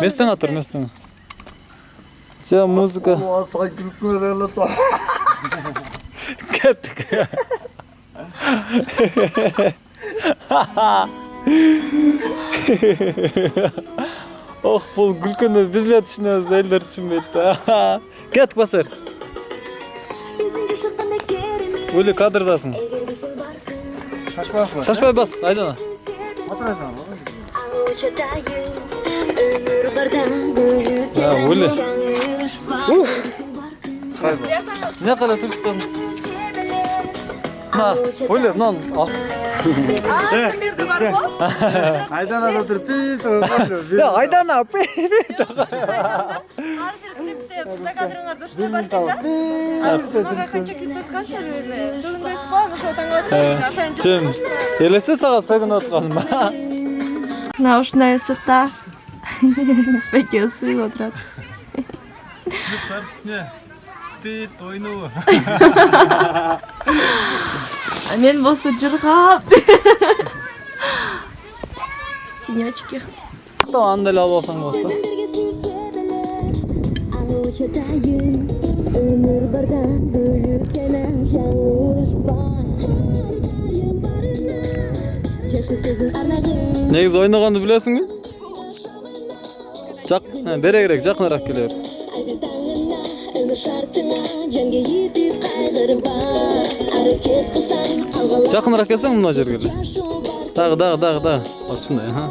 Местен tur, местен. Все, музыка. Kettik. Oh, bu gülkünü bizler düşünüyoruz, eller düşünmeydi. Kettik basar. Öyle kadırdasın. Şaşmay bas, Aydana. Ya öyle. Ne kadar turistler? Ha, öyle lan. Aydana da dur pil Ya Aydana pil. Тим, елесте саған сағынып отқаным ба? Наушная сырта. Спеке сыйып отырат. Тәрісіне, ти тойну. Мен болса жырғап. Тенечки. Андел алып алсаң болады да. Негіз ойнағанды білесің бе? Бере керек, жақынырақ келер. Жақынырақ келсең мына жерге. Дағы. Осындай, ха.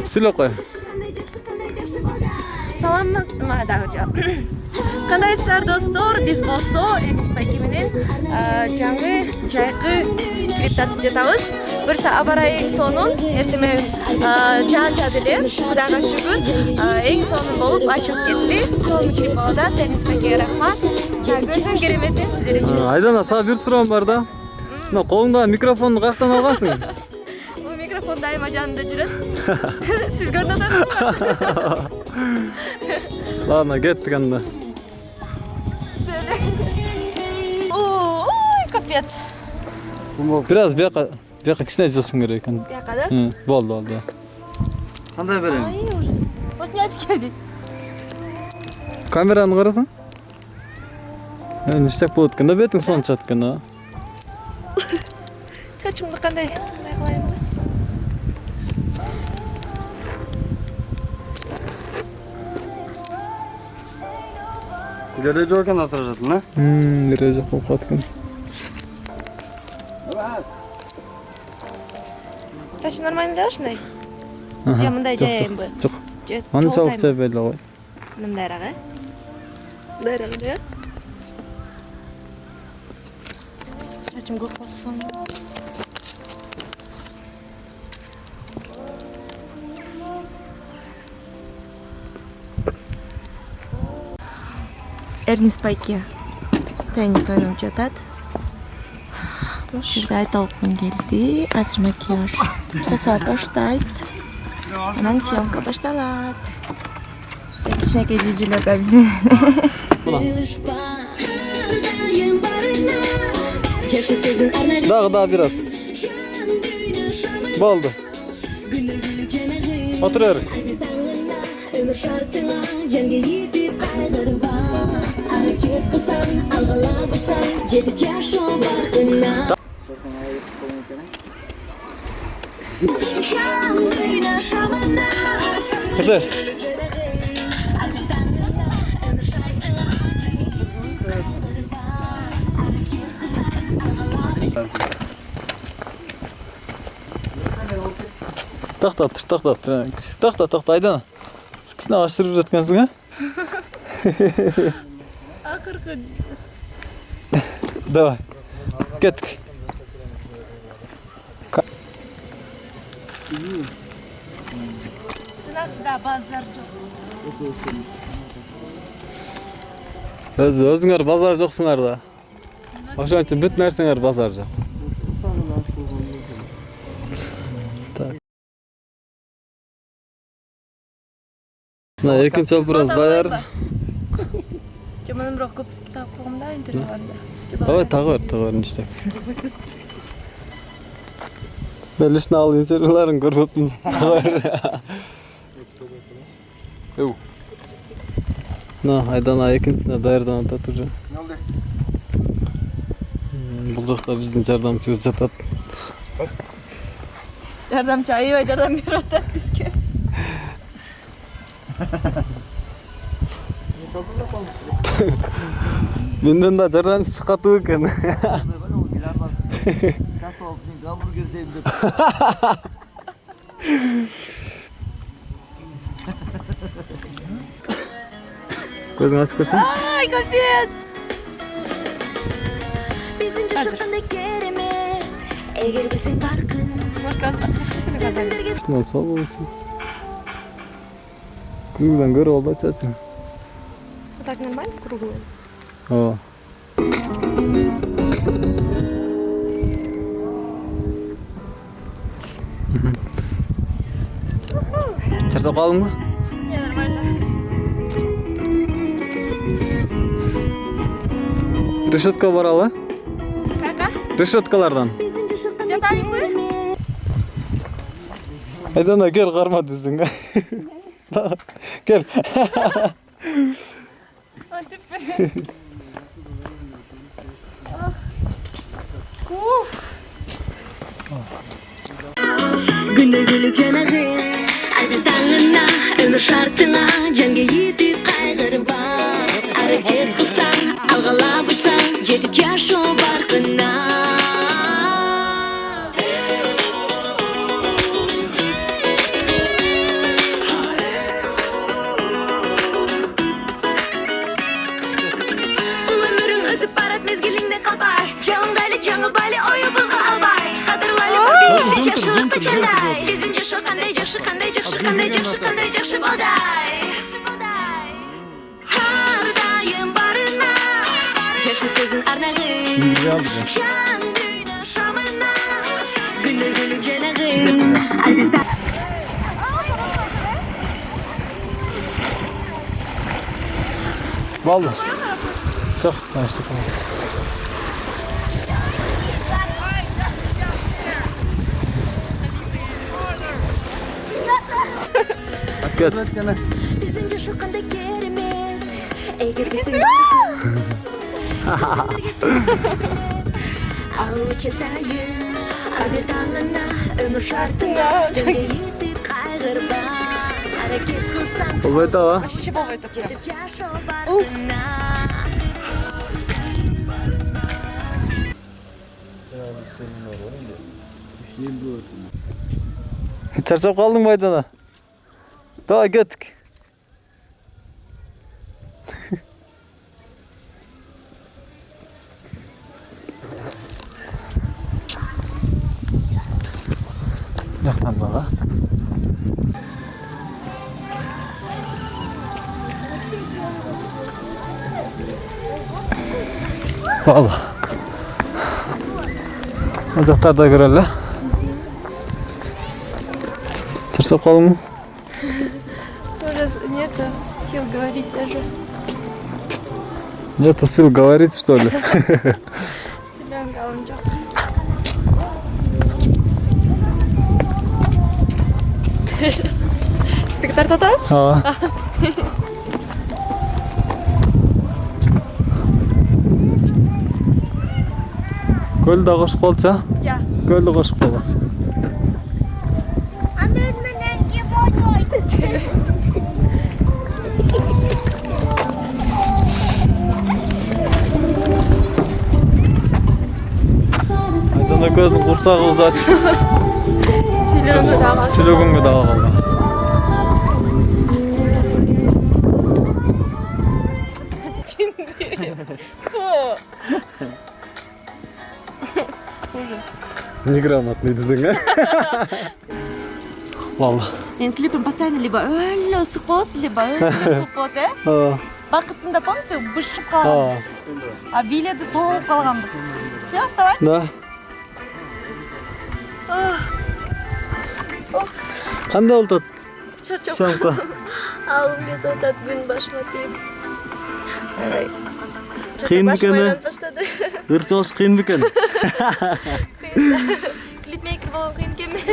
Силе қой. Кандайсыздар достор, биз болсо Эрнис байке менен жаңы жайкы клип тартып жатабыз. Бирсе абарай сонун, эртең жаан-жаады эле. Кудайга шүгүр, эң сонун болуп ачылып кетти. Сонун клип болду. Эрнис байкеге рахмат. Көргөн кереметин сиздер үчүн. Айдана, сага бир суроом бар да. Мына колуңда микрофонду каяктан алгансың? Бул микрофон дайыма жанымда жүрөт. Сиз көрүп атасызбы? Ладно, кеттик анда. Ой, капец. Biraz бияка кичине жазышың керек экен. Бияка да? Болду. Кандай берем? Ай, ужас. Осуне ачып келди. Камераны карасаң? Ништеп болот экен да, бетиң сонча экен да. Чачымды кандай кылайын ба? Дереже жоқ екен отражатын, а? Дереже жоқ болып қалды екен. Сачы нормально да ушундай? Же мындай жайайынбы? Жоқ. Анчалык себели ғой. Мындайраак, э? Мындайраак да? Сачым көп болсун. Эрнис байке теннис ойноп жатат. Ушурда айталгым келди. Азыр макияж жасап баштайт. Анан съемка башталат. Кичинекей жүзүлөр да биз менен. Дагы бир аз. Болду. Отур берик. Кете. Тоқта, Айдана. Кішкене аштырып жатқансың, а? Ақырғы. Давай. Кеттік. Sırasında bazar yok. Өзүңөр базар жоксуңар да. Ошон үчүн бүт нерсеңер базар жок. Так. Мына экинчи образ даяр. Жаманымыраак көп таап койгом да интервьюларда. Ой, тагы бер ништек. Мен лично ал интервьюларын көрбөпмүн. Өө. На, айдана экинчисине даярданып атат уже. Бул жакта биздин жардамчыбыз жатат. Жардамчы аябай жардам берип атат бизге. Менден да жардамчысы катуу экен. Көзүң ачып көрсөң. Ай, капец! Эгер бизин бар күн Шундан сау болсун. Кругдан көрүп алып атчы. Так нормально, круглый? Ооба. Чарчап калдыңбы? Не, нормально. Решетка баралы? Кака? Решеткалардан. Жатайынбы? Айдана кел карма десең. Кел. Gündür gülüp yanarım Ayrıldığına, ömür şartına Cenge yitip kaygırma Hareket kılsan, algılap uçsan Jetip yaşo barkına Ömürün ötüp barat mezgilinde kalbay Cangali canı bali oyu buzga albay Kadırlaylı bir yaşlılık kaçanday Bizim yaşlı kanday jakşı kanday jakşı kanday jakşı kanday jakşı boday Har dayım barına Jakşı sözün arnağın Şan düğünü şamına Gündür gülüp yanağın Aydın Vallahi. Çok açtık ama. Hakikaten. Öğretmene. Bizim yaşlı kanday kerime Eğer bizim Ağlı çetayım Ardır dalına Ömür şartına Cenge yitip kaygırma Hareket kılsan Olay da var. Вообще болбойт прям. Жетip yaşo barkına Çarşaf kaldın mı Aydana? Daha gittik. Yaktan daha. Valla. Ocaklarda görelim. Çarşaf kaldın mı? Уже нету сил говорить даже. Нет сил говорить, что ли? Селенга алынчак. Сиздики тартып атабы? Ага. Көлді қошып қалды, Я. көлді қошып қалды. Айдана көздің құрсағы ұзат. Селенга дагы. Сүлігіңгі дағы қалды. Фу. Ужас. Неграмотный десең, а? Vallahi. Men klipim постоянно либо öyle ısık болады, либо öyle ısık болады, Ha. Бақытында помните, бышып қалғанбыз. А билеті тоңып қалғанбыз. Все, вставай. Да. Қандай болтат? Чарчап Самқа. алым кетіп отады күн башыма тиіп. Қиын Башым екен, айланып баштады. Өрт соғыш қиын екен. Клипмейкер болған қиын екен мен.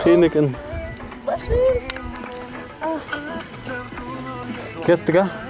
Қиын екен. Башым. Кеттік, а?